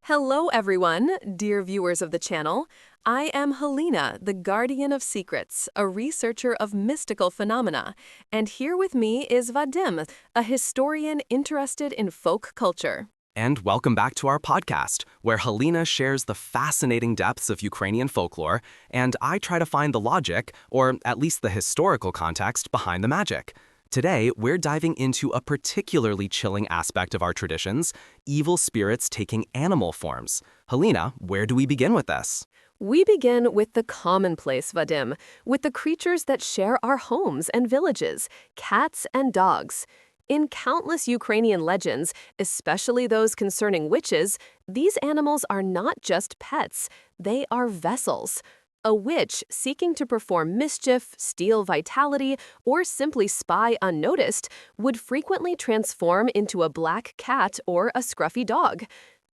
Hello, everyone, dear viewers of the channel. I am Helena, the Guardian of Secrets, a researcher of mystical phenomena, and here with me is Vadim, a historian interested in folk culture. And welcome back to our podcast, where Helena shares the fascinating depths of Ukrainian folklore, and I try to find the logic, or at least the historical context, behind the magic. Today, we're diving into a particularly chilling aspect of our traditions, evil spirits taking animal forms. Helena, where do we begin with this? We begin with the commonplace, Vadim, with the creatures that share our homes and villages, cats and dogs. In countless Ukrainian legends, especially those concerning witches, these animals are not just pets, they are vessels. A witch seeking to perform mischief, steal vitality, or simply spy unnoticed would frequently transform into a black cat or a scruffy dog.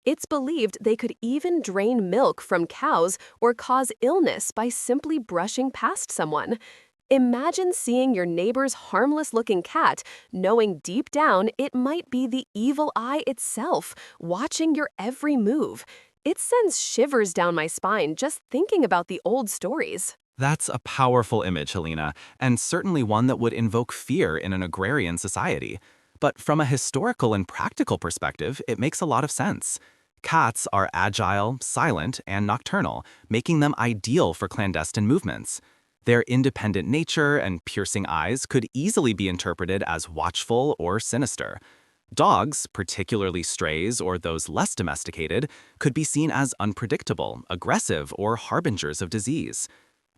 It's believed they could even drain milk from cows or cause illness by simply brushing past someone. Imagine seeing your neighbor's harmless-looking cat, knowing deep down it might be the evil eye itself, watching your every move. It sends shivers down my spine just thinking about the old stories. That's a powerful image, Helena, and certainly one that would invoke fear in an agrarian society. But from a historical and practical perspective, it makes a lot of sense. Cats are agile, silent, and nocturnal, making them ideal for clandestine movements. Their independent nature and piercing eyes could easily be interpreted as watchful or sinister. Dogs, particularly strays or those less domesticated, could be seen as unpredictable, aggressive, or harbingers of disease.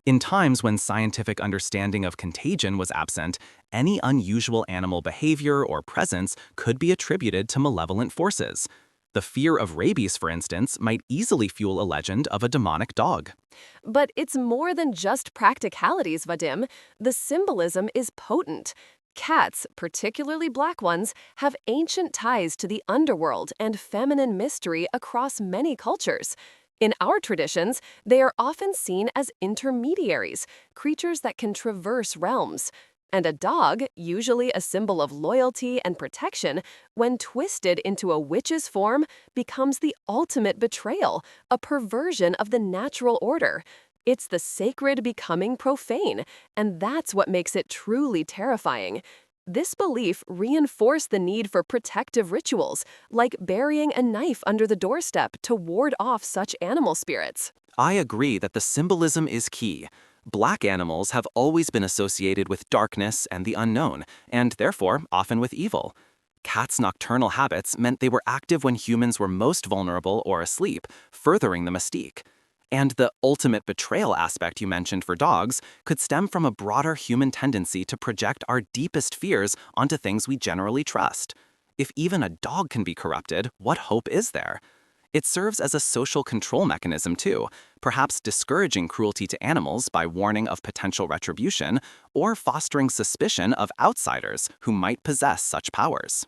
In times when scientific understanding of contagion was absent, any unusual animal behavior or presence could be attributed to malevolent forces. The fear of rabies, for instance, might easily fuel a legend of a demonic dog. But it's more than just practicalities, Vadim. The symbolism is potent. Cats, particularly black ones, have ancient ties to the underworld and feminine mystery across many cultures. In our traditions, they are often seen as intermediaries, creatures that can traverse realms. And a dog, usually a symbol of loyalty and protection, when twisted into a witch's form, becomes the ultimate betrayal, a perversion of the natural order. It's the sacred becoming profane, and that's what makes it truly terrifying. This belief reinforced the need for protective rituals, like burying a knife under the doorstep to ward off such animal spirits. I agree that the symbolism is key. Black animals have always been associated with darkness and the unknown, and therefore often with evil. Cats' nocturnal habits meant they were active when humans were most vulnerable or asleep, furthering the mystique. And the ultimate betrayal aspect you mentioned for dogs could stem from a broader human tendency to project our deepest fears onto things we generally trust. If even a dog can be corrupted, what hope is there? It serves as a social control mechanism too, perhaps discouraging cruelty to animals by warning of potential retribution or fostering suspicion of outsiders who might possess such powers.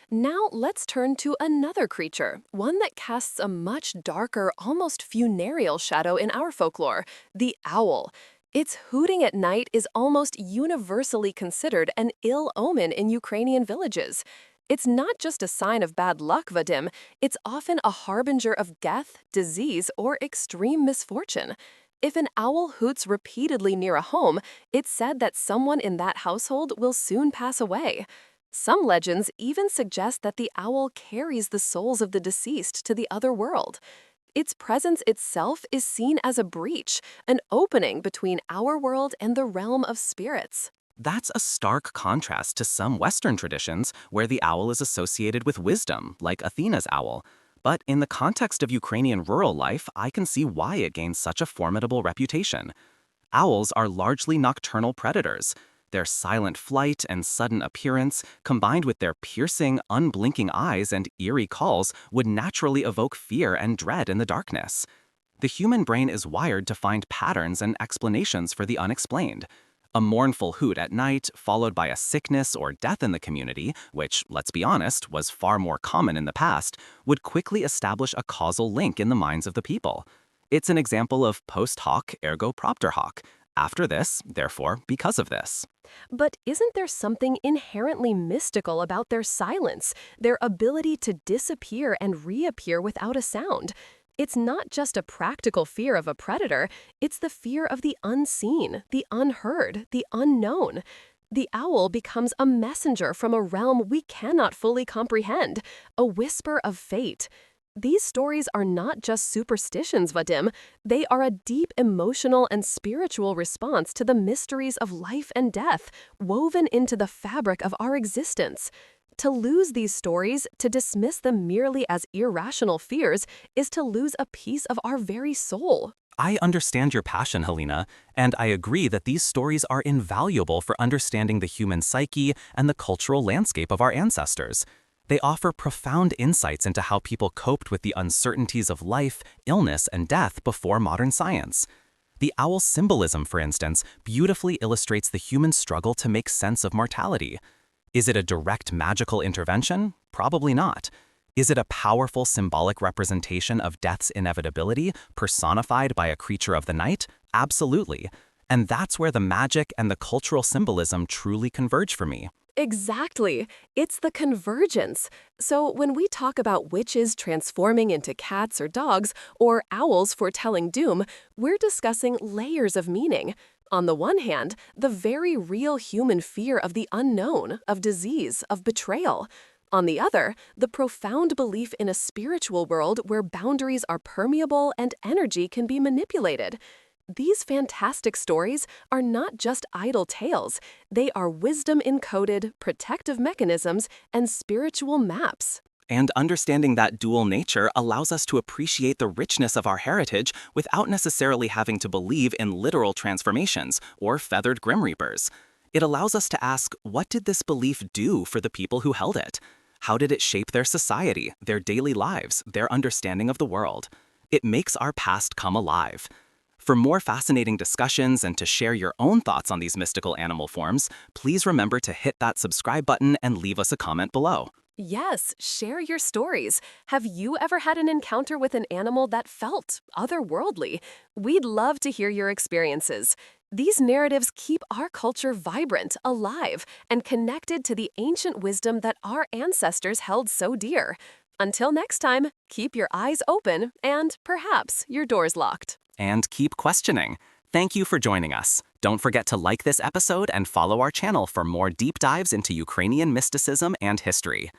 Now let's turn to another creature, one that casts a much darker, almost funereal shadow in our folklore, the owl. Its hooting at night is almost universally considered an ill omen in Ukrainian villages. It's not just a sign of bad luck, Vadim, it's often a harbinger of death, disease, or extreme misfortune. If an owl hoots repeatedly near a home, it's said that someone in that household will soon pass away. Some legends even suggest that the owl carries the souls of the deceased to the other world. Its presence itself is seen as a breach, an opening between our world and the realm of spirits. That's a stark contrast to some Western traditions where the owl is associated with wisdom, like Athena's owl. But in the context of Ukrainian rural life, I can see why it gains such a formidable reputation. Owls are largely nocturnal predators. Their silent flight and sudden appearance, combined with their piercing, unblinking eyes and eerie calls, would naturally evoke fear and dread in the darkness. The human brain is wired to find patterns and explanations for the unexplained. A mournful hoot at night, followed by a sickness or death in the community, which, let's be honest, was far more common in the past, would quickly establish a causal link in the minds of the people. It's an example of post hoc ergo propter hoc, After this, therefore, because of this. But isn't there something inherently mystical about their silence, their ability to disappear and reappear without a sound? It's not just a practical fear of a predator, it's the fear of the unseen, the unheard, the unknown. The owl becomes a messenger from a realm we cannot fully comprehend, a whisper of fate. These stories are not just superstitions, Vadim. They are a deep emotional and spiritual response to the mysteries of life and death, woven into the fabric of our existence. To lose these stories, to dismiss them merely as irrational fears, is to lose a piece of our very soul. I understand your passion, Helena, and I agree that these stories are invaluable for understanding the human psyche and the cultural landscape of our ancestors. They offer profound insights into how people coped with the uncertainties of life, illness, and death before modern science. The owl's symbolism, for instance, beautifully illustrates the human struggle to make sense of mortality. Is it a direct magical intervention? Probably not. Is it a powerful symbolic representation of death's inevitability, personified by a creature of the night? Absolutely. And that's where the magic and the cultural symbolism truly converge for me. Exactly. It's the convergence. So when we talk about witches transforming into cats or dogs, or owls foretelling doom, we're discussing layers of meaning. On the one hand, the very real human fear of the unknown, of disease, of betrayal. On the other, the profound belief in a spiritual world where boundaries are permeable and energy can be manipulated. These fantastic stories are not just idle tales, they are wisdom encoded, protective mechanisms, and spiritual maps. And understanding that dual nature allows us to appreciate the richness of our heritage without necessarily having to believe in literal transformations or feathered grim reapers. It allows us to ask, what did this belief do for the people who held it? How did it shape their society, their daily lives, their understanding of the world? It makes our past come alive. For more fascinating discussions and to share your own thoughts on these mystical animal forms, please remember to hit that subscribe button and leave us a comment below. Yes, share your stories. Have you ever had an encounter with an animal that felt otherworldly? We'd love to hear your experiences. These narratives keep our culture vibrant, alive, and connected to the ancient wisdom that our ancestors held so dear. Until next time, keep your eyes open and perhaps your doors locked. And keep questioning. Thank you for joining us. Don't forget to like this episode and follow our channel for more deep dives into Ukrainian mysticism and history.